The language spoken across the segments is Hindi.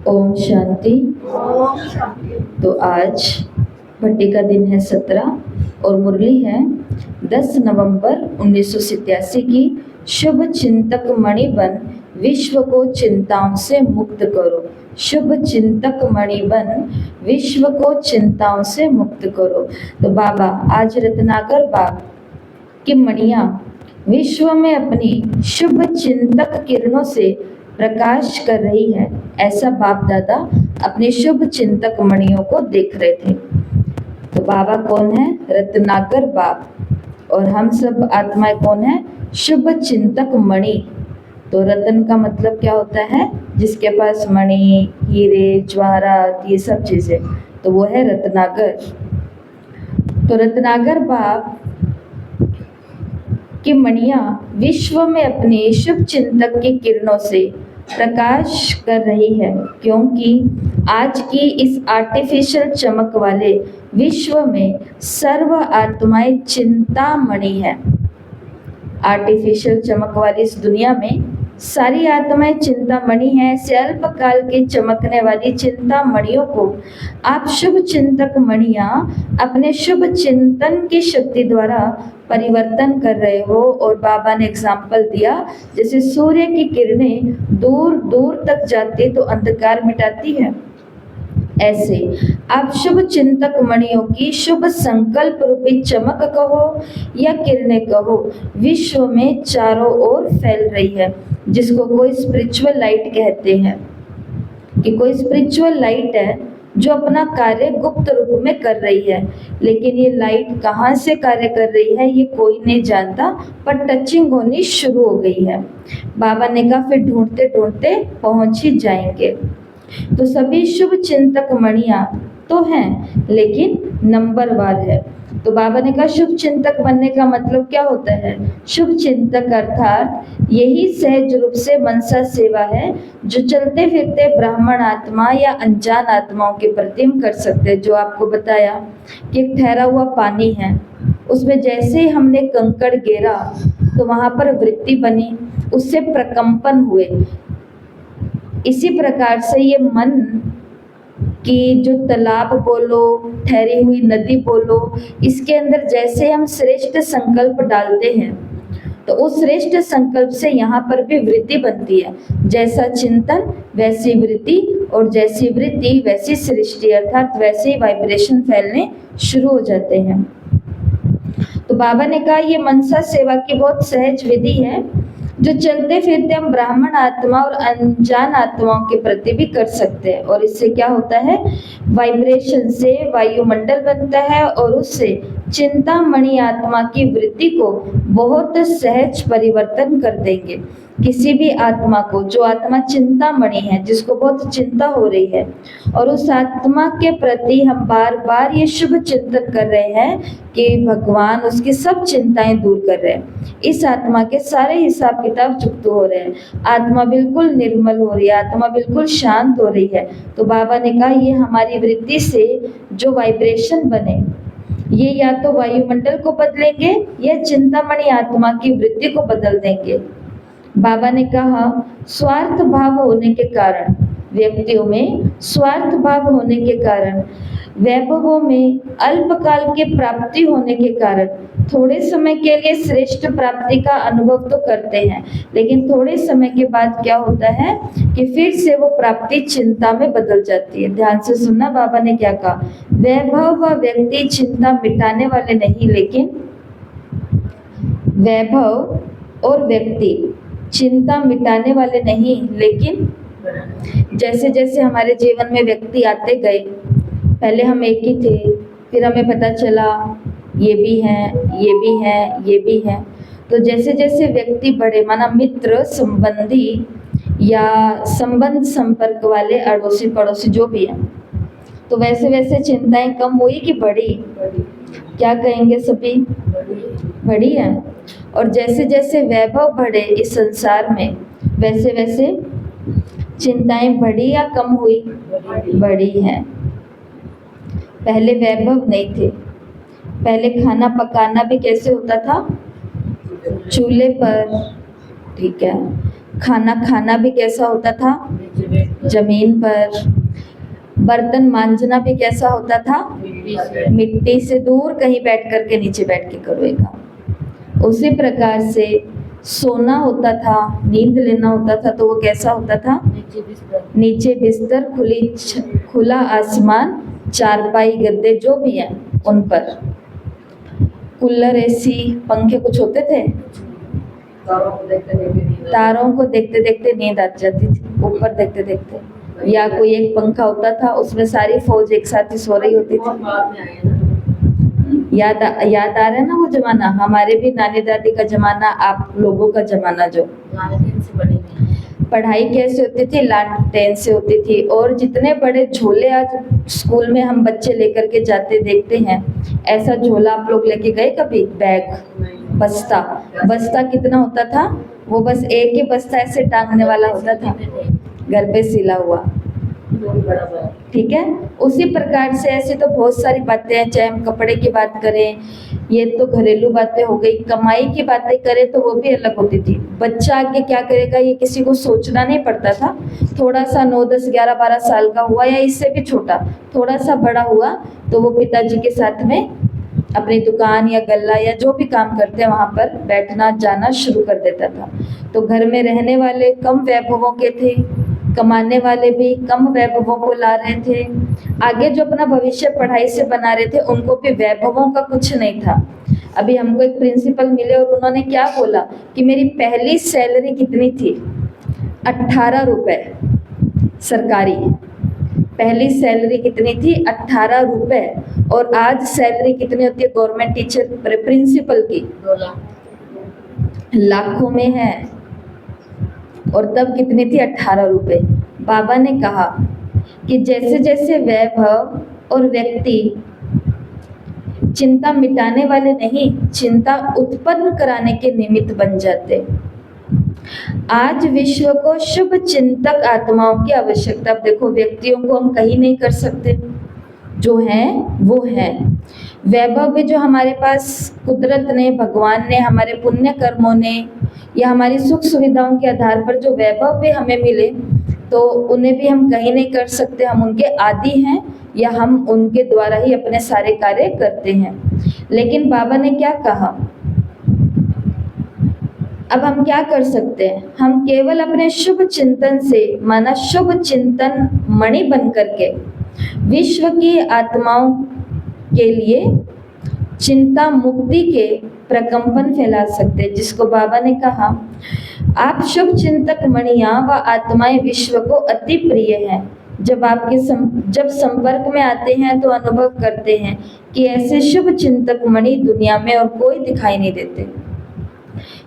ओम शांति। तो आज भट्टी का दिन है 17 और मुरली है 10 नवंबर 1987 की। शुभ चिंतक मणि बन विश्व को चिंताओं से मुक्त करो। शुभ चिंतक मणि बन विश्व को चिंताओं से मुक्त करो। तो बाबा आज रत्नाकर बाग की मणियां विश्व में अपनी शुभ चिंतक किरणों से प्रकाश कर रही है, ऐसा बाप दादा अपने शुभ चिंतक मणियों को देख रहे थे। तो बाबा कौन है? रत्नाकर बाप। और हम सब आत्माएं कौन है? शुभ चिंतक मणि। तो रत्न का मतलब क्या होता है? जिसके पास मणि, हीरे, जवाहरात, ये सब चीजें, तो वो है रत्नाकर। तो रत्नाकर बाप की मणियां विश्व में अपने शुभ चिंतक की किरणों से प्रकाश कर रही है, क्योंकि आज की इस आर्टिफिशियल चमक वाले विश्व में सर्व आत्माएं चिंतामणि है। आर्टिफिशियल चमक वाली इस दुनिया में सारी आत्माएं चिंतामणि हैं। ऐसे अल्पकाल की चमकने वाली चिंतामणियों को आप शुभ चिंतक मणियां अपने शुभ चिंतन की शक्ति द्वारा परिवर्तन कर रहे हो। और बाबा ने एग्जाम्पल दिया, जैसे सूर्य की किरणें दूर दूर तक जाती तो अंधकार मिटाती है, ऐसे आप शुभ चिंतक मणियों की शुभ संकल्प रूपी चमक कहो या किरणें कहो, विश्व में चारों ओर फैल रही है, जिसको कोई स्पिरिचुअल लाइट कहते हैं। कि कोई स्पिरिचुअल लाइट है जो अपना कार्य गुप्त रूप में कर रही है, लेकिन ये लाइट कहाँ से कार्य कर रही है ये कोई नहीं जानता, पर टचिंग होनी शुरू हो गई है। बाबा ने कहा फिर ढूंढते ढूंढते पहुंच ही जाएंगे। तो सभी शुभ चिंतक मणियां तो हैं, लेकिन नंबरवार है। तो बाबा ने कहा शुभ चिंतक बनने का मतलब क्या होता है? शुभ चिंतक अर्थात यही सहज रूप से मनसा सेवा है जो चलते फिरते ब्राह्मण आत्मा या अनजान आत्माओं के प्रति हम कर सकते हैं। जो आपको बताया कि एक ठहरा हुआ पानी है, उसमें जैसे ही हमने कंकड़ गिरा तो वहां पर वृत्ति बनी, उससे प्रकंपन हुए। इसी प्रकार से ये मन कि जो तालाब बोलो, ठहरी हुई नदी बोलो, इसके अंदर जैसे हम श्रेष्ठ संकल्प डालते हैं तो उस श्रेष्ठ संकल्प से यहाँ पर भी वृत्ति बनती है। जैसा चिंतन वैसी वृत्ति, और जैसी वृत्ति वैसी सृष्टि, अर्थात वैसे ही वाइब्रेशन फैलने शुरू हो जाते हैं। तो बाबा ने कहा ये मनसा सेवा की बहुत सहज विधि है जो चलते फिरते हम ब्राह्मण आत्मा और अनजान आत्माओं के प्रति भी कर सकते हैं। और इससे क्या होता है? वाइब्रेशन से वायुमंडल बनता है और उससे चिंतामणि आत्मा की वृत्ति को बहुत सहज परिवर्तन कर देंगे। किसी भी आत्मा को, जो आत्मा चिंतामणि है, जिसको बहुत चिंता हो रही है, और उस आत्मा के प्रति हम बार बार ये शुभ चिंतन कर रहे हैं कि भगवान उसकी सब चिंताएं दूर कर रहे हैं, इस आत्मा के सारे हिसाब किताब चुकत हो रहे हैं, आत्मा बिल्कुल निर्मल हो रही है, आत्मा बिल्कुल शांत हो रही है। तो बाबा ने कहा ये हमारी वृत्ति से जो वाइब्रेशन बने, ये या तो वायुमंडल को बदलेंगे या चिंतामणि आत्मा की वृत्ति को बदल देंगे। बाबा ने कहा स्वार्थ भाव होने के कारण, व्यक्तियों में स्वार्थ भाव होने के कारण, वैभवों में अल्पकाल की प्राप्ति होने के कारण थोड़े समय के लिए श्रेष्ठ प्राप्ति का अनुभव तो करते हैं, लेकिन थोड़े समय के बाद क्या होता है कि फिर से वो प्राप्ति चिंता में बदल जाती है। ध्यान से सुनना, बाबा ने क्या कहा? वैभव व व्यक्ति चिंता मिटाने वाले नहीं, लेकिन वैभव और व्यक्ति चिंता मिटाने वाले नहीं, लेकिन जैसे जैसे हमारे जीवन में व्यक्ति आते गए, पहले हम एक ही थे, फिर हमें पता चला ये भी हैं, ये भी हैं, ये भी हैं, तो जैसे जैसे व्यक्ति बढ़े, माना मित्र, संबंधी या संबंध संपर्क वाले, अड़ोसी पड़ोसी जो भी हैं, तो वैसे वैसे चिंताएं कम हुई कि बढ़ी? क्या कहेंगे सभी? बढ़ी है। और जैसे जैसे वैभव बढ़े इस संसार में, वैसे वैसे चिंताएं बढ़ी या कम हुई? बढ़ी है। पहले वैभव नहीं थे, पहले खाना पकाना भी कैसे होता था? चूल्हे पर, ठीक है। खाना खाना भी कैसा होता था? जमीन पर। बर्तन मांजना भी कैसा होता था? मिट्टी से दूर कहीं बैठ करके नीचे बैठ के करोएगा। उसी प्रकार से सोना होता था, नींद लेना होता था तो वो कैसा होता था? नीचे बिस्तर, खुला आसमान, चारपाई गद्दे जो भी हैं उन पर। कूलर, एसी, पंखे कुछ होते थे? तारों को देखते देखते नींद आ जाती थी, ऊपर देखते देखते। या कोई एक पंखा होता था, उसमें सारी फौज एक साथ ही सो रही होती थी। याद आ रहा है ना वो जमाना? हमारे भी नानी दादी का जमाना, आप लोगों का जमाना। जो पढ़ाई कैसे होती थी? लालटेन से होती थी। और जितने बड़े झोले आज स्कूल में हम बच्चे लेकर के जाते देखते हैं, ऐसा झोला आप लोग लेके गए कभी? बैग, बस्ता कितना होता था? वो बस एक ही बस्ता ऐसे टांगने वाला होता था, घर पे सिला हुआ। ठीक है। उसी प्रकार से ऐसी तो बहुत सारी बातें हैं, चाहे हम कपड़े की बात करें, ये तो घरेलू बातें हो गई। कमाई की बातें करें तो वो भी अलग होती थी। बच्चा आगे क्या करेगा ये किसी को सोचना नहीं पड़ता था। थोड़ा सा 9, 10, 11, 12 साल का हुआ या इससे भी छोटा, थोड़ा सा बड़ा हुआ तो वो पिताजी के साथ में अपनी दुकान या गल्ला या जो भी काम करते हैं वहाँ पर बैठना जाना शुरू कर देता था। तो घर में रहने वाले कम वैभवों के थे, कमाने वाले भी कम वैभवों को ला रहे थे। आगे जो अपना भविष्य पढ़ाई से बना रहे थे उनको भी वैभवों का कुछ नहीं था। अभी हमको एक प्रिंसिपल मिले और उन्होंने क्या बोला कि मेरी पहली सैलरी कितनी थी? 18 रुपए सरकारी। पहली सैलरी कितनी थी? 18 रुपए। और आज सैलरी कितनी होती है गवर्नमेंट टीचर प्रिंसिपल की? 2 लाख, लाखों में है। और तब कितनी थी? 18 रुपए। बाबा ने कहा कि जैसे जैसे वैभव और व्यक्ति चिंता मिटाने वाले नहीं, चिंता उत्पन्न कराने के निमित्त बन जाते। आज विश्व को शुभ चिंतक आत्माओं की आवश्यकता। अब देखो, व्यक्तियों को हम कहीं नहीं कर सकते, जो हैं वो हैं। वैभव भी जो हमारे पास कुदरत ने, भगवान ने, हमारे पुण्य कर्मों ने या हमारी सुख सुविधाओं के आधार पर जो वैभव भी हमें मिले, तो उन्हें भी हम कहीं नहीं कर सकते। हम उनके आदी हैं या हम उनके द्वारा ही अपने सारे कार्य करते हैं। लेकिन बाबा ने क्या कहा? अब हम क्या कर सकते हैं? हम केवल अपने शुभ चिंतन से, माना शुभ चिंतन मणि बन करके विश्व की आत्माओं के लिए चिंता मुक्ति के प्रकंपन फैला सकते हैं। जिसको बाबा ने कहा, आप शुभ चिंतक मणियां व आत्माएं विश्व को अति प्रिय हैं। जब संपर्क में आते हैं तो अनुभव करते हैं कि ऐसे शुभ चिंतक मणि दुनिया में और कोई दिखाई नहीं देते।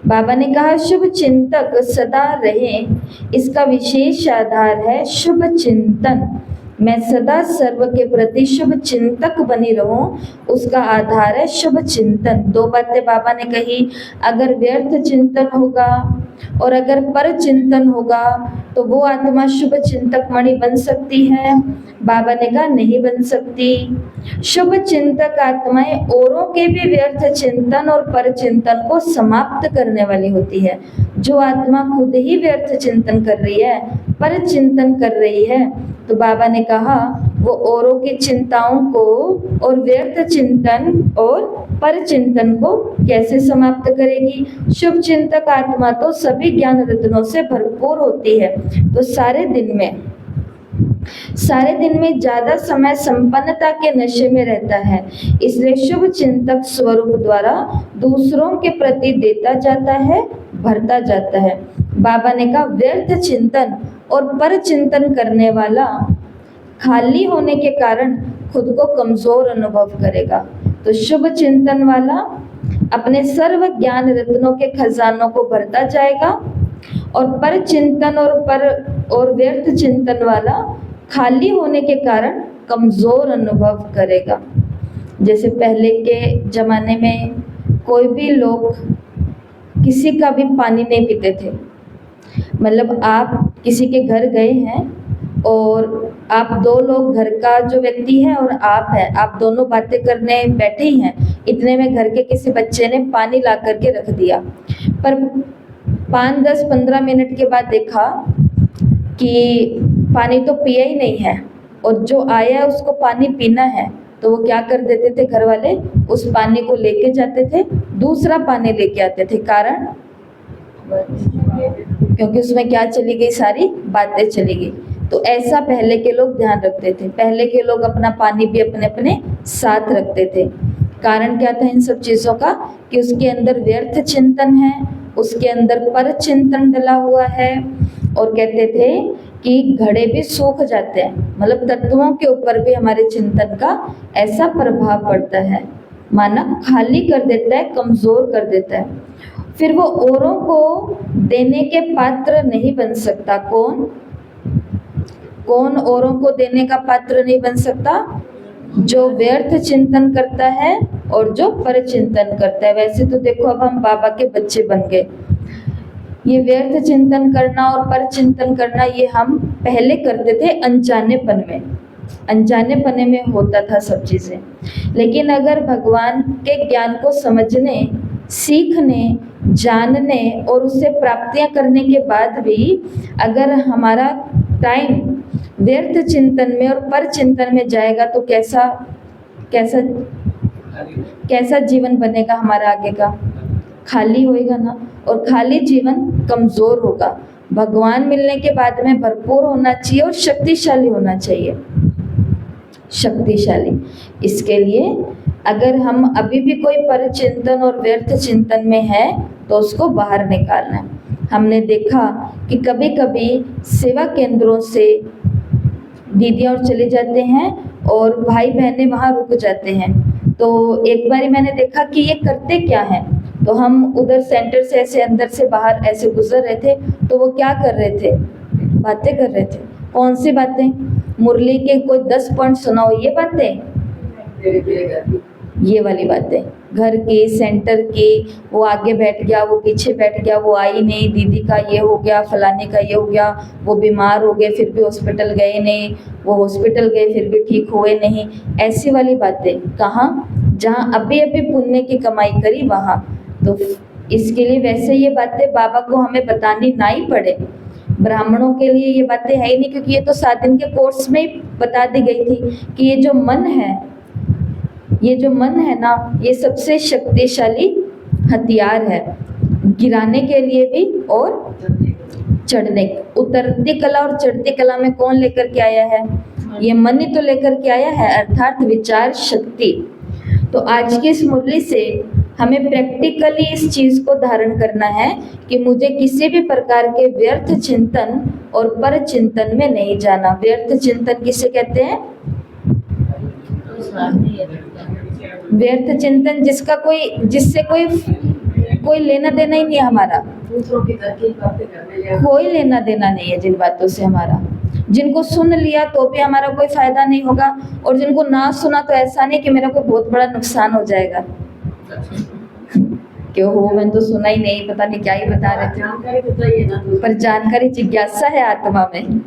बाबा ने कहा, शुभ चिंतक सदा रहे, इसका विशेष आधार है शुभ चिंतन। मैं सदा सर्व के प्रति शुभ चिंतक बनी रहूं, उसका आधार है शुभ चिंतन। 2 बातें बाबा ने कही। अगर व्यर्थ चिंतन होगा और अगर पर चिंतन होगा तो वो आत्मा शुभ चिंतक मणि बन सकती है? बाबा ने कहा नहीं बन सकती। शुभ चिंतक आत्माएं औरों के भी व्यर्थ चिंतन और पर चिंतन को समाप्त करने वाली होती है। जो आत्मा खुद ही व्यर्थ चिंतन कर रही है, पर चिंतन कर रही है, तो बाबा ने कहा वो औरों की चिंताओं को और व्यर्थ चिंतन और पर चिंतन को कैसे समाप्त करेगी? शुभ चिंतक आत्मा तो सभी ज्ञान रत्नों से भरपूर होती है, तो सारे दिन में ज्यादा समय संपन्नता के नशे में रहता है। इसलिए शुभ चिंतक स्वरूप द्वारा दूसरों के प्रति देता जाता है, भरता जाता है। बाबा ने कहा व्यर्थ चिंतन और पर चिंतन करने वाला खाली होने के कारण खुद को कमजोर अनुभव करेगा। तो शुभ चिंतन वाला अपने सर्व ज्ञान रत्नों के खजानों को भरता जाएगा, और पर चिंतन और व्यर्थ चिंतन वाला खाली होने के कारण कमजोर अनुभव करेगा। जैसे पहले के जमाने में कोई भी लोग किसी का भी पानी नहीं पीते थे। मतलब आप किसी के घर गए हैं और आप 2 लोग, घर का जो व्यक्ति है और आप है, आप दोनों बातें करने बैठे ही हैं। इतने में घर के किसी बच्चे ने पानी ला करके रख दिया, पर 5, 10, 15 मिनट के बाद देखा कि पानी तो पिया ही नहीं है, और जो आया है उसको पानी पीना है, तो वो क्या कर देते थे घर वाले, उस पानी को लेके जाते थे, दूसरा पानी लेके आते थे। कारण क्योंकि उसमें क्या चली गई, सारी बातें चली गई। तो ऐसा पहले के लोग ध्यान रखते थे। पहले के लोग अपना पानी भी अपने अपने साथ रखते थे। कारण क्या था इन सब चीज़ों का, कि उसके अंदर व्यर्थ चिंतन है, उसके अंदर पर चिंतन डला हुआ है। और कहते थे कि घड़े भी सूख जाते हैं, मतलब तत्वों के ऊपर भी हमारे चिंतन का ऐसा प्रभाव पड़ता है, माना खाली कर देता है, कमज़ोर कर देता है। फिर वो औरों को देने के पात्र नहीं बन सकता। कौन कौन औरों को देने का पात्र नहीं बन सकता? जो व्यर्थ चिंतन करता है और जो पर चिंतन करता है। वैसे तो देखो अब हम बाबा के बच्चे बन गए। ये व्यर्थ चिंतन करना और पर चिंतन करना ये हम पहले करते थे अनजानेपन में, अनजानेपने में होता था सब चीज़ें। लेकिन अगर भगवान के ज्ञान को समझने, सीखने, जानने और उससे प्राप्तियां करने के बाद भी अगर हमारा टाइम व्यर्थ चिंतन में और पर चिंतन में जाएगा तो कैसा कैसा कैसा जीवन बनेगा हमारा आगे का? खाली होएगा ना। और खाली जीवन कमज़ोर होगा। भगवान मिलने के बाद में भरपूर होना चाहिए और शक्तिशाली होना चाहिए, शक्तिशाली। इसके लिए अगर हम अभी भी कोई पर चिंतन और व्यर्थ चिंतन में है तो उसको बाहर निकालना है। हमने देखा कि कभी कभी सेवा केंद्रों से दीदियाँ और चले जाते हैं और भाई बहनें वहाँ रुक जाते हैं। तो एक बारी मैंने देखा कि ये करते क्या हैं, तो हम उधर सेंटर से ऐसे अंदर से बाहर ऐसे गुजर रहे थे, तो वो क्या कर रहे थे? बातें कर रहे थे। कौन सी बातें? मुरली के कोई 10 पॉइंट सुनाओ, ये बातें, ये वाली बातें, घर की, सेंटर की। वो आगे बैठ गया, वो पीछे बैठ गया, वो आई नहीं, दीदी का ये हो गया, फलाने का ये हो गया, वो बीमार हो गए फिर भी हॉस्पिटल गए नहीं, वो हॉस्पिटल गए फिर भी ठीक हुए नहीं। ऐसी वाली बातें कहाँ? जहाँ अभी अभी पुण्य की कमाई करी वहाँ। तो इसके लिए वैसे ये बातें बाबा को हमें बतानी ना ही पड़े। ब्राह्मणों के लिए ये बातें है ही नहीं, क्योंकि ये तो 7 दिन के कोर्स में ही बता दी गई थी कि ये जो मन है, ये जो मन है ना, ये सबसे शक्तिशाली हथियार है, गिराने के लिए भी और चढ़ने। उतरती कला और चढ़ती कला में कौन लेकर के आया है? ये मन ही तो लेकर के आया है, अर्थात विचार शक्ति। तो आज की इस मुरली से हमें प्रैक्टिकली इस चीज़ को धारण करना है कि मुझे किसी भी प्रकार के व्यर्थ चिंतन और पर चिंतन में नहीं जाना। व्यर्थ चिंतन किसे कहते हैं? व्यर्थ चिंतन जिसका जिससे कोई लेना देना ही नहीं है हमारा, कोई लेना देना नहीं है जिन बातों से हमारा। जिनको सुन लिया तो भी हमारा कोई फायदा नहीं होगा, और जिनको ना सुना तो ऐसा नहीं कि मेरा कोई बहुत बड़ा नुकसान हो जाएगा। क्यों हो, मैंने तो सुना ही नहीं, पता नहीं क्या ही बता रहे थे। पर जानकारी जिज्ञासा है आत्मा में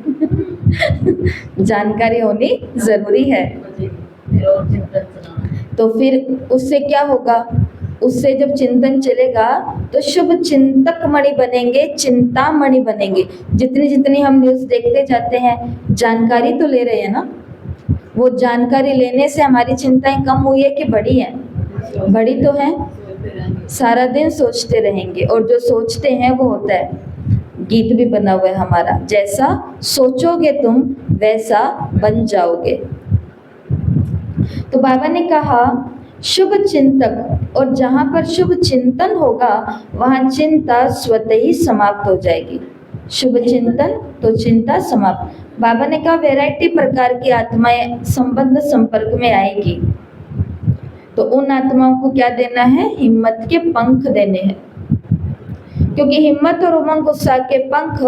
जानकारी होनी जरूरी है। तो फिर उससे क्या होगा? उससे जब चिंतन चलेगा तो शुभ चिंतक मणि बनेंगे, चिंतामणि बनेंगे। जितनी जितनी हम न्यूज़ देखते जाते हैं, जानकारी तो ले रहे हैं ना, वो जानकारी लेने से हमारी चिंताएं कम हुई है कि बढ़ी है? बढ़ी तो है। सारा दिन सोचते रहेंगे, और जो सोचते हैं वो होता है। गीत भी बना हुआ है हमारा, जैसा सोचोगे तुम वैसा बन जाओगे। तो बाबा ने कहा शुभ चिंतक, और जहाँ पर शुभ चिंतन होगा वहाँ चिंता स्वतः ही समाप्त हो जाएगी। शुभ चिंतन तो चिंता समाप्त। बाबा ने कहा वैरायटी प्रकार की आत्माएं संबंध संपर्क में आएगी, तो उन आत्माओं को क्या देना है? हिम्मत के पंख देने हैं। क्योंकि हिम्मत और उमंग उत्साह के पंख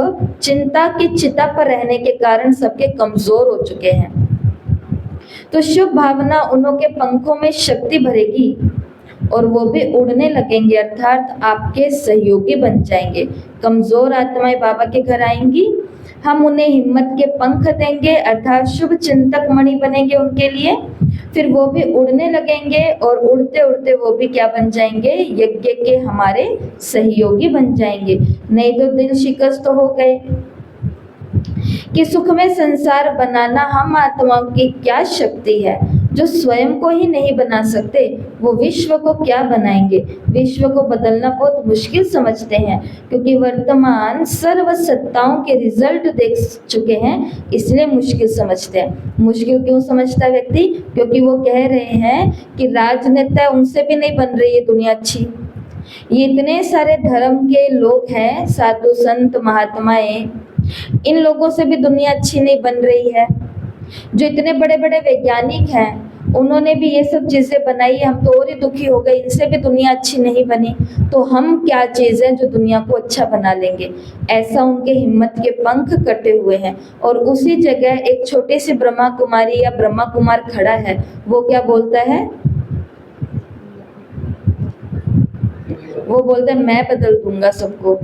चिंता की चिता पर रहने के कारण सबके कमजोर हो चुके हैं। तो शुभ भावना उनों के पंखों में शक्ति भरेगी और वो भी उड़ने लगेंगे, अर्थात आपके सहयोगी बन जाएंगे। कमजोर आत्माएं बाबा के घर आएंगी हम उन्हें हिम्मत के पंख देंगे अर्थात शुभ चिंतक मणि बनेंगे उनके लिए। फिर वो भी उड़ने लगेंगे और उड़ते उड़ते वो भी क्या बन जाएंगे, यज्ञ के हमारे सहयोगी बन जाएंगे। नहीं तो दिल शिकस्त हो गए कि सुखमय संसार बनाना हम आत्माओं की क्या शक्ति है, जो स्वयं को ही नहीं बना सकते वो विश्व को क्या बनाएंगे। विश्व को बदलना बहुत मुश्किल समझते हैं क्योंकि वर्तमान सर्व सत्ताओं के रिजल्ट देख चुके हैं, इसलिए मुश्किल समझते हैं। मुश्किल क्यों समझता है व्यक्ति? क्योंकि वो कह रहे हैं कि राजनेता उनसे भी नहीं बन रही है दुनिया अच्छी। ये इतने सारे धर्म के लोग हैं, साधु संत महात्माएं, इन लोगों से भी दुनिया अच्छी नहीं बन रही है। जो इतने बड़े बड़े वैज्ञानिक हैं उन्होंने भी ये सब चीजें बनाई है, हम तो और ही दुखी हो गए, इनसे भी दुनिया अच्छी नहीं बनी, तो हम क्या चीज है जो दुनिया को अच्छा बना लेंगे। ऐसा उनके हिम्मत के पंख कटे हुए हैं। और उसी जगह एक छोटी सी ब्रह्मा कुमारी या ब्रह्मा कुमार खड़ा है, वो क्या बोलता है? वो बोलता है मैं बदल दूंगा सबको,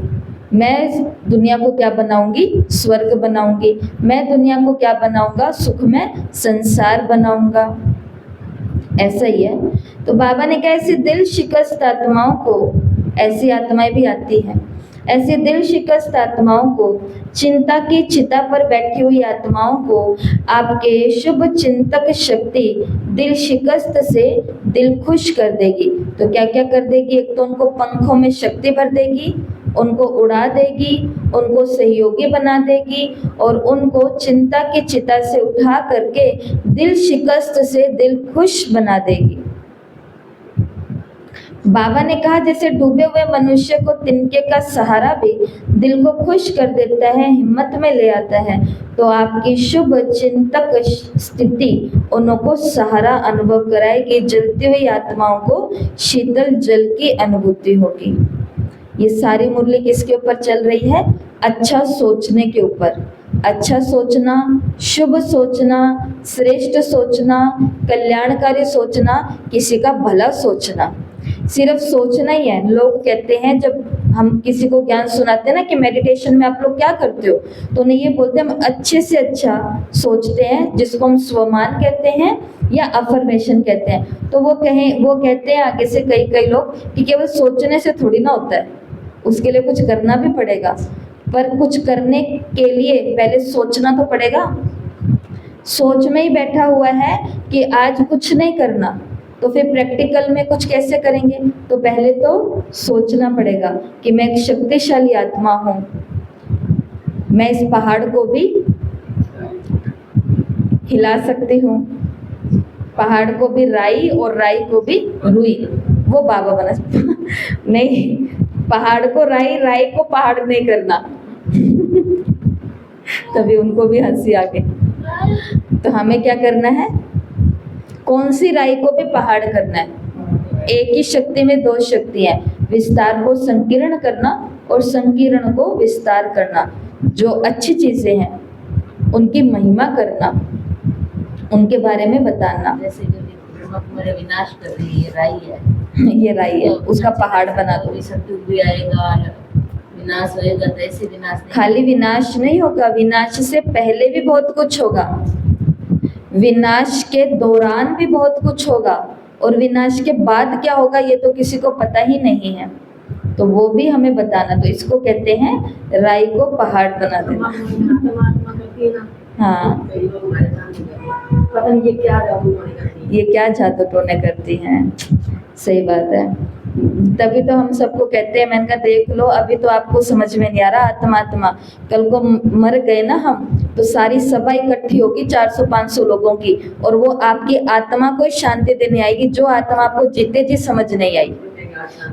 मैं दुनिया को क्या बनाऊंगी, स्वर्ग बनाऊंगी, मैं दुनिया को क्या बनाऊंगा, सुखमय संसार बनाऊंगा। ऐसा ही है। तो बाबा ने कहा ऐसी दिल शिकस्त आत्माओं को, ऐसी आत्माएं भी आती हैं, ऐसी दिल शिकस्त आत्माओं को, चिंता की चिता पर बैठी हुई आत्माओं को आपके शुभ चिंतक शक्ति दिल शिकस्त से दिल खुश कर देगी। तो क्या क्या कर देगी? एक तो उनको पंखों में शक्ति भर देगी, उनको उड़ा देगी, उनको सहयोगी बना देगी और उनको चिंता की चिता से उठा करके दिल शिकस्त से दिल खुश बना देगी। बाबा ने कहा जैसे डूबे हुए मनुष्य को तिनके का सहारा भी दिल को खुश कर देता है, हिम्मत में ले आता है, तो आपकी शुभ चिंतक स्थिति उनको सहारा अनुभव कराएगी। जलती हुई आत्माओं को शीतल जल की अनुभूति होगी। ये सारी मुरली किसके ऊपर चल रही है? अच्छा सोचने के ऊपर। अच्छा सोचना, शुभ सोचना, श्रेष्ठ सोचना, कल्याणकारी सोचना, किसी का भला सोचना। सिर्फ सोचना ही है। लोग कहते हैं जब हम किसी को ज्ञान सुनाते हैं ना कि मेडिटेशन में आप लोग क्या करते हो, तो उन्हें ये बोलते हैं हम अच्छे से अच्छा सोचते हैं, जिसको हम स्वमान कहते हैं या अफर्मेशन कहते हैं। तो वो कहते हैं आगे से कई लोग कि केवल सोचने से थोड़ी ना होता है, उसके लिए कुछ करना भी पड़ेगा। पर कुछ करने के लिए पहले सोचना तो पड़ेगा। सोच में ही बैठा हुआ है कि आज कुछ नहीं करना, तो फिर प्रैक्टिकल में कुछ कैसे करेंगे? तो पहले तो सोचना पड़ेगा कि मैं एक शक्तिशाली आत्मा हूँ, मैं इस पहाड़ को भी हिला सकती हूँ, पहाड़ को भी राई और राई को भी रुई। वो बाबा बना नहीं, पहाड़ को राई, राई को पहाड़ नहीं करना तभी उनको भी हंसी आ गई। तो हमें क्या करना है? कौन सी राई को भी पहाड़ करना है। एक ही शक्ति में दो शक्ति है, विस्तार को संकीर्ण करना और संकीर्ण को विस्तार करना। जो अच्छी चीजें हैं उनकी महिमा करना, उनके बारे में बताना। जैसे जो विनाश कर रही है राई है, ये राई है, उसका पहाड़ बना दो। सतयुग भी आएगा, विनाश होएगा, तो ऐसे विनाश नहीं। खाली विनाश नहीं होगा, विनाश से पहले भी बहुत कुछ होगा, विनाश के दौरान भी बहुत कुछ होगा, और विनाश के बाद क्या होगा ये तो किसी को पता ही नहीं है, तो वो भी हमें बताना। तो इसको कहते हैं राई को पहाड़ बना देना। हाँ, ये क्या जादू टोने करती हैं। सही बात है। तभी तो हम सबको कहते हैं, मैंने कहा देख लो अभी तो आपको समझ में नहीं आ रहा आत्मा। कल को मर गए ना हम, तो सारी सभा इकट्ठी होगी 400-500 लोगों की, और वो आपकी आत्मा को शांति देने आएगी, जो आत्मा आपको जीते जी समझ नहीं आई।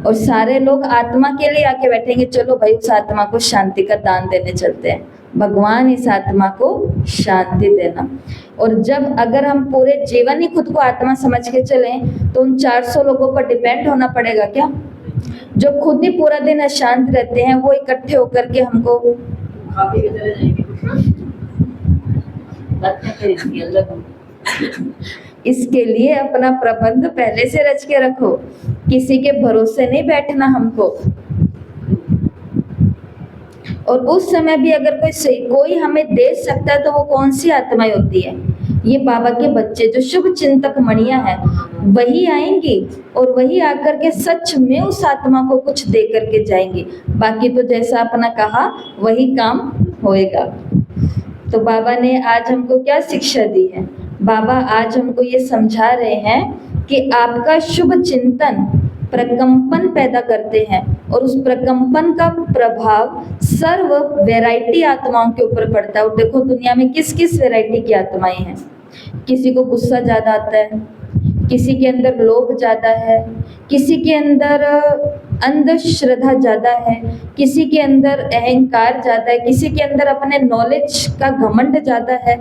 और सारे लोग आत्मा के लिए आके बैठेंगे, चलो भाई उस आत्मा को शांति का दान देने चलते हैं। भगवान इस आत्मा को शांति देना। और जब अगर हम पूरे जीवन ही खुद को आत्मा समझ के चलें, तो उन 400 लोगों पर डिपेंड होना पड़ेगा क्या? जो खुद ही पूरा दिन अशांत रहते हैं, वो इकट्ठे होकर के हमको इसके लिए अपना प्रबंध पहले से रच के रखो, किसी के भरोसे नहीं बैठना हमको। और उस समय भी अगर कोई हमें दे सकता है तो वो कौन सी आत्माएं होती है? ये बाबा के बच्चे जो शुभ चिंतक मणियां हैं, वही आएंगी और वही आकर के सच में उस आत्मा को कुछ दे करके जाएंगी। बाकी तो जैसा अपना कहा वही काम होएगा। तो बाबा ने आज हमको क्या शिक्षा दी है? बाबा आज हमको ये समझा रहे हैं कि आपका शुभ चिंतन प्रकंपन पैदा करते हैं और उस प्रकंपन का प्रभाव सर्व वैरायटी आत्माओं के ऊपर पड़ता है। और देखो दुनिया में किस किस वैरायटी की आत्माएं हैं। किसी को गुस्सा ज्यादा आता है, किसी के अंदर लोभ ज्यादा है, किसी के अंदर अंधश्रद्धा ज्यादा है, किसी के अंदर अहंकार ज्यादा है, किसी के अंदर अपने नॉलेज का घमंड ज्यादा है,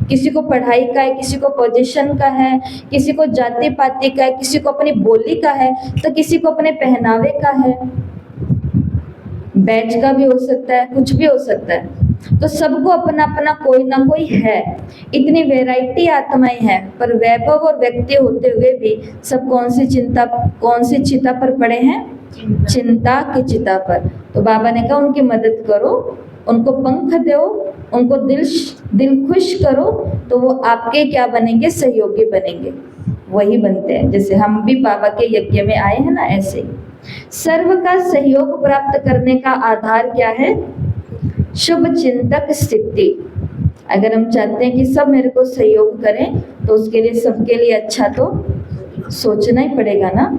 किसी को पढ़ाई का है, किसी को पोजीशन का है, किसी को जाति पाति का है, किसी को अपनी बोली का है, तो किसी को अपने पहनावे का है, बैच का भी हो सकता है, कुछ भी हो सकता है। तो सबको अपना अपना कोई ना कोई है। इतनी वैरायटी आत्माएं हैं, पर वैभव और व्यक्ति होते हुए भी सब कौन सी चिता पर पड़े हैं? चिंता की चिता पर। तो बाबा ने कहा उनकी मदद करो, उनको पंख दो, उनको दिल खुश करो, तो वो आपके क्या बनेंगे? सहयोगी बनेंगे। वही बनते हैं जैसे हम भी बाबा के यज्ञ में आए हैं ना, ऐसे ही। सर्व का सहयोग प्राप्त करने का आधार क्या है? शुभ चिंतक स्थिति। अगर हम चाहते हैं कि सब मेरे को सहयोग करें, तो उसके लिए सबके लिए अच्छा तो सोचना ही पड़ेगा ना।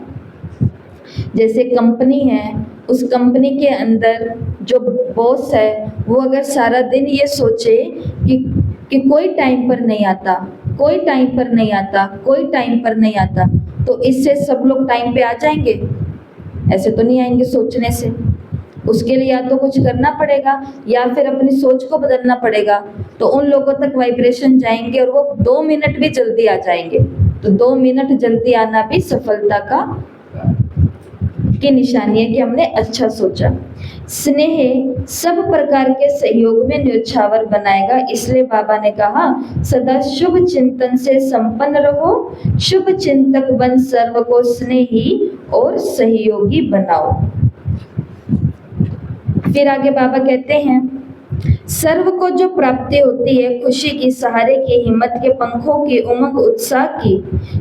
जैसे कंपनी है, उस कंपनी के अंदर जो बॉस है, वो अगर सारा दिन ये सोचे कि कोई टाइम पर नहीं आता, कोई टाइम पर नहीं आता, कोई टाइम पर नहीं आता, तो इससे सब लोग टाइम पे आ जाएंगे? ऐसे तो नहीं आएंगे सोचने से। उसके लिए या तो कुछ करना पड़ेगा या फिर अपनी सोच को बदलना पड़ेगा, तो उन लोगों तक वाइब्रेशन जाएंगे और वो 2 मिनट भी जल्दी आ जाएंगे। तो 2 मिनट जल्दी आना भी सफलता की निशानी है कि हमने अच्छा सोचा। स्नेह सब प्रकार के सहयोग में न्योछावर बनाएगा, इसलिए बाबा ने कहा सदा शुभ चिंतन से संपन्न रहो, शुभ चिंतक बन सर्व को स्नेही और सहयोगी बनाओ। फिर आगे बाबा कहते हैं सर्व को जो प्राप्ति होती है खुशी की, सहारे की, हिम्मत के, पंखों की, उमंग उत्साह की,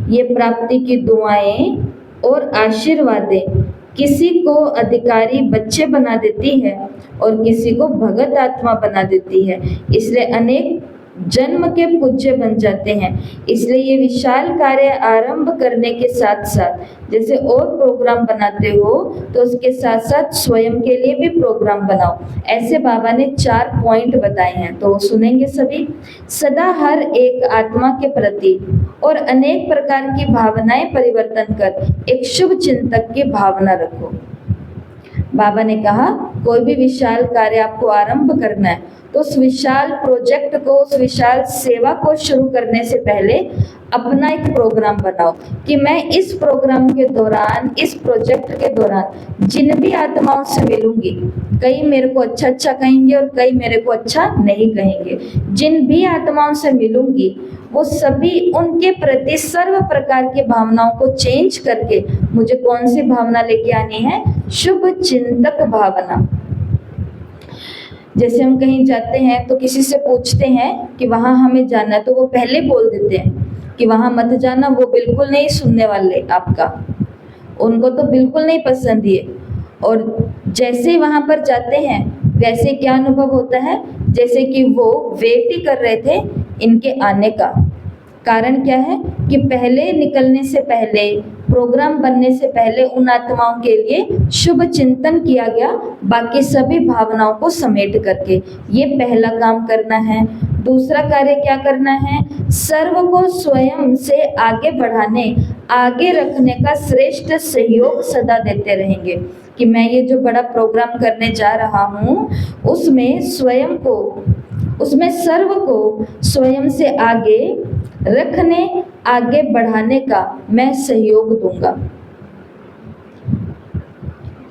ये प्राप्ति की दुआएं और आशीर्वादें किसी को अधिकारी बच्चे बना देती है और किसी को भगत आत्मा बना देती है। इसलिए अनेक जन्म के पूज्य बन जाते हैं। इसलिए ये विशाल कार्य आरंभ करने के साथ साथ जैसे और प्रोग्राम बनाते हो, तो उसके साथ साथ स्वयं के लिए भी प्रोग्राम बनाओ। ऐसे बाबा ने 4 पॉइंट बताए हैं, तो सुनेंगे सभी। सदा हर एक आत्मा के प्रति और अनेक प्रकार की भावनाएं परिवर्तन कर एक शुभ चिंतक की भावना रखो। बाबा ने कहा कोई भी विशाल कार्य आपको आरंभ करना है, तो उस विशाल प्रोजेक्ट को, उस विशाल सेवा को शुरू करने से पहले अपना एक प्रोग्राम बनाओ कि मैं इस प्रोग्राम के दौरान, इस प्रोजेक्ट के दौरान जिन भी आत्माओं से मिलूंगी, कई मेरे को अच्छा अच्छा कहेंगे और कई मेरे को अच्छा नहीं कहेंगे, जिन भी आत्माओं से मिलूंगी वो सभी उनके प्रति सर्व प्रकार की भावनाओं को चेंज करके मुझे कौन सी भावना लेके आनी है? शुभ चिंतक भावना। जैसे हम कहीं जाते हैं तो किसी से पूछते हैं कि वहां हमें जाना है, तो वो पहले बोल देते हैं कि वहां मत जाना, वो बिल्कुल नहीं सुनने वाले आपका, उनको तो बिल्कुल नहीं पसंद है। और जैसे ही वहां पर जाते हैं वैसे क्या अनुभव होता है? जैसे कि वो वेट ही कर रहे थे इनके आने का। कारण क्या है कि पहले निकलने से पहले, प्रोग्राम बनने से पहले उन आत्माओं के लिए शुभ चिंतन किया गया, बाकी सभी भावनाओं को समेट करके। ये पहला काम करना है। दूसरा कार्य क्या करना है? सर्व को स्वयं से आगे बढ़ाने, आगे रखने का श्रेष्ठ सहयोग सदा देते रहेंगे कि मैं ये जो बड़ा प्रोग्राम करने जा रहा हूँ उसमें सर्व को स्वयं से आगे रखने, आगे बढ़ाने का मैं सहयोग दूंगा।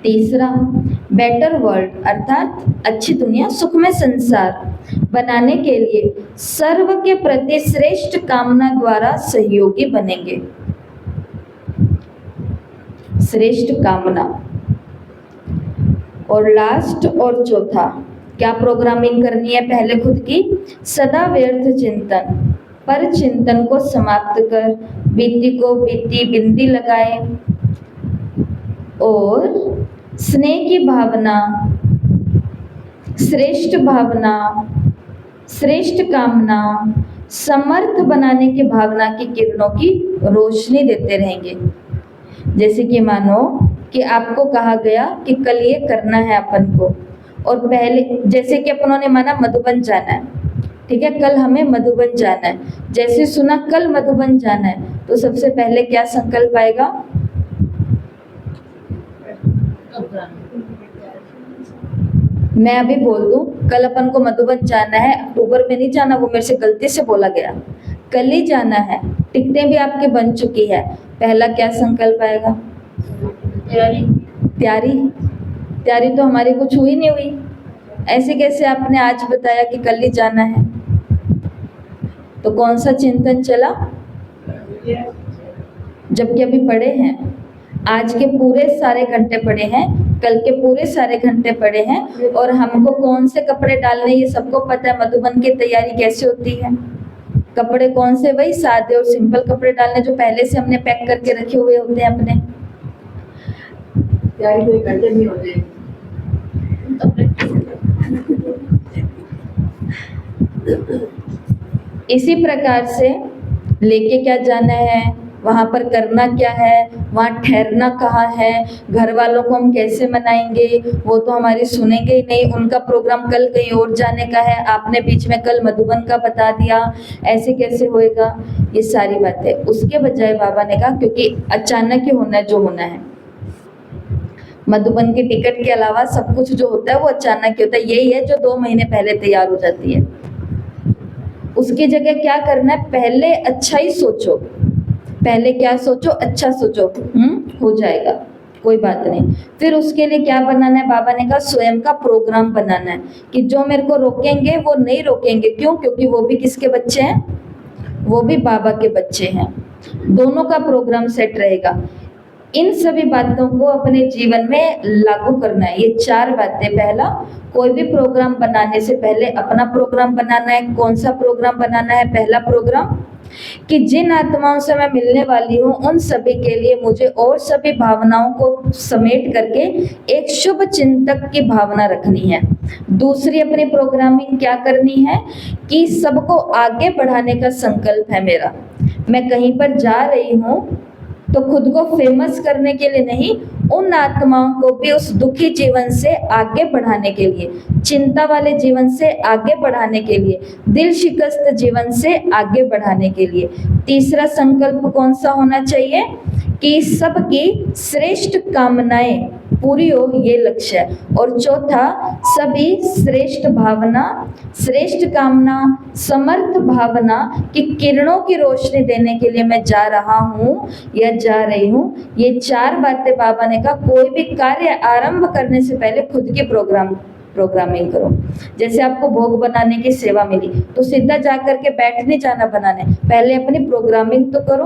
तीसरा, बेटर वर्ल्ड अर्थात अच्छी दुनिया, सुखमय संसार बनाने के लिए सर्व के प्रति श्रेष्ठ कामना द्वारा सहयोगी बनेंगे। श्रेष्ठ कामना, और लास्ट और चौथा क्या प्रोग्रामिंग करनी है पहले खुद की, सदा व्यर्थ चिंतन पर चिंतन को समाप्त कर बीती को बीती बिंदी लगाए और स्नेह की भावना, श्रेष्ठ कामना, समर्थ बनाने की भावना की किरणों की रोशनी देते रहेंगे। जैसे कि मानो कि आपको कहा गया कि कल ये करना है अपन को, और पहले जैसे कि अपनों ने माना मधुबन जाना है, ठीक है, कल हमें मधुबन जाना है। जैसे सुना कल मधुबन जाना है तो सबसे पहले क्या संकल्प आएगा, मैं अभी बोल दूं कल अपन को मधुबन जाना है, अक्टूबर में नहीं जाना, वो मेरे से गलती से बोला गया, कल ही जाना है, टिकटें भी आपके बन चुकी है, पहला क्या संकल्प आएगा, तैयारी तो हमारी कुछ हुई नहीं हुई, ऐसे कैसे आपने आज बताया कि कल ही जाना है, तो कौन सा चिंतन चला, जबकि अभी पढ़े हैं, आज के पूरे सारे घंटे पड़े हैं, कल के पूरे सारे घंटे पड़े हैं, और हमको कौन से कपड़े डालने ये सबको पता है। मधुबन की तैयारी कैसे होती है, कपड़े कौन से, वही सादे और सिंपल कपड़े डालने जो पहले से हमने पैक करके रखे हुए होते हैं अपने। तैयारी कोई घंटे नहीं होते, इसी प्रकार से लेके क्या जाना है, वहाँ पर करना क्या है, वहाँ ठहरना कहाँ है, घर वालों को हम कैसे मनाएंगे, वो तो हमारी सुनेंगे ही नहीं, उनका प्रोग्राम कल कहीं और जाने का है, आपने बीच में कल मधुबन का बता दिया, ऐसे कैसे होएगा, ये सारी बातें। उसके बजाय बाबा ने कहा क्योंकि अचानक ही होना है जो होना है, मधुबन की टिकट के अलावा सब कुछ जो होता है वो अचानक ही होता है, यही है जो 2 महीने पहले तैयार हो जाती है। उसकी जगह क्या करना है, पहले अच्छा ही सोचो, पहले क्या सोचो, अच्छा सोचो, हो जाएगा, कोई बात नहीं। फिर उसके लिए क्या बनाना है, बाबा ने कहा स्वयं का प्रोग्राम बनाना है कि जो मेरे को रोकेंगे वो नहीं रोकेंगे, क्यों, क्योंकि वो भी किसके बच्चे हैं, वो भी बाबा के बच्चे हैं, दोनों का प्रोग्राम सेट रहेगा। इन सभी बातों को अपने जीवन में लागू करना है, ये 4 बातें। पहला, कोई भी प्रोग्राम बनाने से पहले अपना प्रोग्राम बनाना है। कौन सा प्रोग्राम बनाना है, पहला प्रोग्राम कि जिन आत्माओं से मैं मिलने वाली हूँ उन सभी के लिए मुझे और सभी भावनाओं को समेट करके एक शुभ चिंतक की भावना रखनी है। दूसरी अपनी प्रोग्रामिंग क्या करनी है कि सबको आगे बढ़ाने का संकल्प है मेरा। मैं कहीं पर जा रही हूँ तो खुद को फेमस करने के लिए नहीं, उन आत्माओं को भी उस दुखी जीवन से आगे बढ़ाने के लिए, चिंता वाले जीवन से आगे बढ़ाने के लिए, दिल शिकस्त जीवन से आगे बढ़ाने के लिए। तीसरा संकल्प कौन सा होना चाहिए कि सबकी श्रेष्ठ कामनाएं पूरी हो, ये लक्ष्य है। और चौथा, सभी श्रेष्ठ भावना, श्रेष्ठ कामना, समर्थ भावना की किरणों की रोशनी देने के लिए मैं जा रहा हूँ या जा रही हूँ। ये 4 बातें बाबा ने कहा कोई भी कार्य आरंभ करने से पहले खुद की प्रोग्रामिंग करो। जैसे आपको भोग बनाने की सेवा मिली तो सीधा जाकर के बैठ नहीं जाना बनाने, पहले अपनी प्रोग्रामिंग तो करो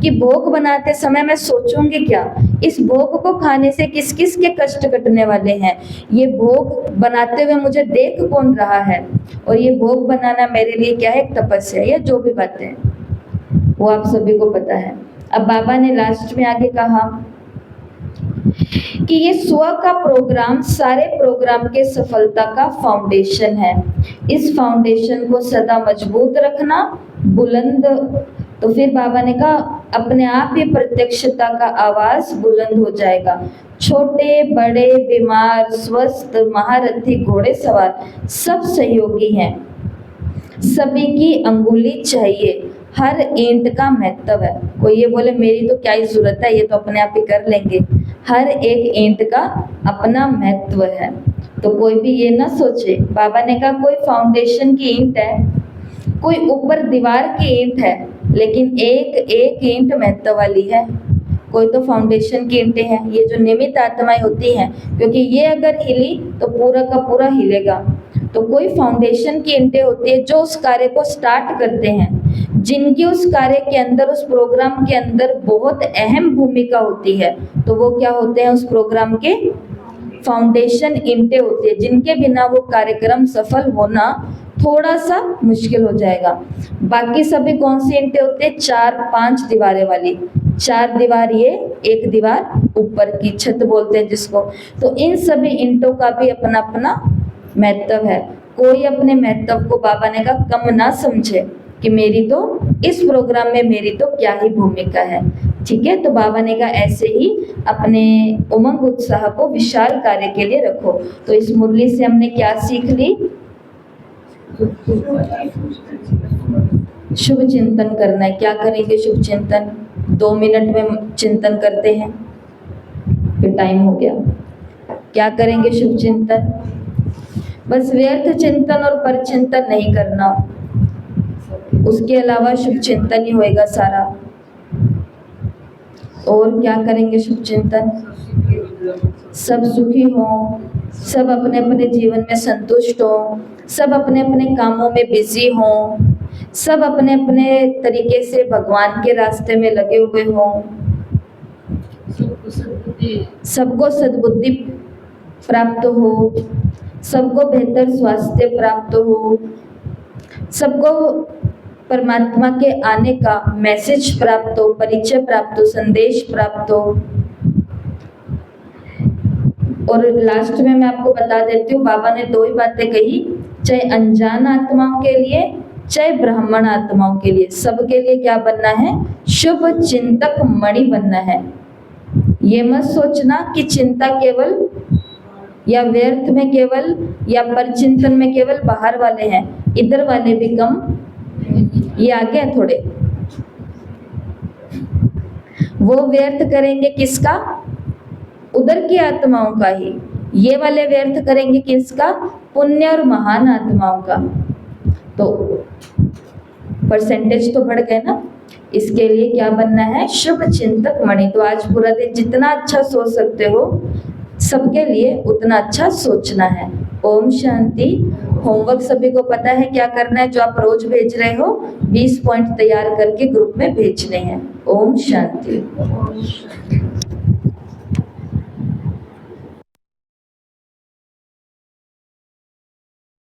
कि भोग बनाते समय मैं सोचूंगी क्या, इस भोग को खाने से किस किस के कष्ट कटने वाले हैं, ये भोग बनाते हुए मुझे देख कौन रहा है, और ये भोग बनाना मेरे लिए क्या है, एक तपस्या, या जो भी बातें हैं वो आप सभी को पता है। अब बाबा ने लास्ट में आगे कहा कि ये स्व का प्रोग्राम सारे प्रोग्राम के सफलता का फाउंडेशन है। इस फाउंडेशन को सदा मजबूत रखना, बुलंद। तो फिर बाबा ने कहा अपने आप ही प्रत्यक्षता का आवाज बुलंद हो जाएगा। छोटे बड़े, बीमार, स्वस्थ, महारथी, घोड़े सवार सब सहयोगी हैं, सभी की अंगुली चाहिए, हर ईंट का महत्व है। कोई ये बोले मेरी तो क्या ही जरूरत है, ये तो अपने आप ही कर लेंगे, हर एक ईंट का अपना महत्व है। तो कोई भी ये ना सोचे, बाबा ने कहा कोई फाउंडेशन की ईंट है, कोई ऊपर दीवार की ईंट है, लेकिन एक एक ईंट महत्व वाली है। कोई तो फाउंडेशन की ईंटें हैं, ये जो नियमित आत्माएं होती हैं, क्योंकि ये अगर हिली तो पूरा का पूरा हिलेगा। तो कोई फाउंडेशन की ईंटें होती है जो उस कार्य को स्टार्ट करते हैं, जिनकी उस कार्य के अंदर, उस प्रोग्राम के अंदर बहुत अहम भूमिका होती है। तो वो क्या होते हैं, उस प्रोग्राम के फाउंडेशन ईंटें होती है जिनके बिना वो कार्यक्रम सफल होना थोड़ा सा मुश्किल हो जाएगा। बाकी सभी कौन सी ईंटें होती है? 4-5 दीवारें वाली। 4 दीवार ये, 1 दीवार ऊपर की छत बोलते हैं जिसको। तो इन सभी ईंटों का भी अपना अपना महत्व है। कोई अपने महत्व को बाबा ने कहा कम ना समझे कि मेरी तो इस प्रोग्राम में मेरी तो क्या ही भूमिका है। ठीक है, तो बाबा ने कहा ऐसे ही अपने उमंग उत्साह को विशाल कार्य के लिए रखो। तो इस मुरली से हमने क्या सीख ली? शुभ चिंतन करना है। क्या करेंगे शुभ चिंतन? 2 मिनट में चिंतन करते हैं, फिर टाइम हो गया। क्या करेंगे शुभ चिंतन? बस व्यर्थ चिंतन और पर चिंतन नहीं करना, उसके अलावा शुभ चिंतन ही होएगा सारा। और क्या करेंगे शुभ चिंतन? सब सुखी हों, सब अपने अपने जीवन में संतुष्ट हों, सब अपने अपने कामों में बिजी हों, सब अपने अपने तरीके से भगवान के रास्ते में लगे हुए हों, सबको सद्बुद्धि प्राप्त हो, सबको बेहतर स्वास्थ्य प्राप्त हो, सबको परमात्मा के आने का मैसेज प्राप्त हो, परिचय प्राप्त हो, संदेश प्राप्त हो। और लास्ट में मैं आपको बता देती हूँ, बाबा ने 2 ही बातें कही, चाहे अनजान आत्माओं के लिए चाहे ब्राह्मण आत्माओं के लिए, सबके लिए क्या बनना है? शुभ चिंतक मणि बनना है। ये मत सोचना कि चिंता केवल या व्यर्थ में केवल या परचिंतन में केवल बाहर वाले हैं, इधर वाले भी कम, ये आगे हैं थोड़े। वो व्यर्थ करेंगे किसका? उधर की आत्माओं का ही। ये वाले व्यर्थ करेंगे किसका? पुण्य और महान आत्माओं का। तो परसेंटेज तो बढ़ गए ना। इसके लिए क्या बनना है? शुभ चिंतक मणि। तो आज पूरा दिन जितना अच्छा सोच सकते हो सबके लिए उतना अच्छा सोचना है। ओम शांति। होमवर्क सभी को पता है क्या करना है? जो आप रोज भेज रहे हो 20 पॉइंट तैयार करके ग्रुप में भेजने हैं। ओम शांति।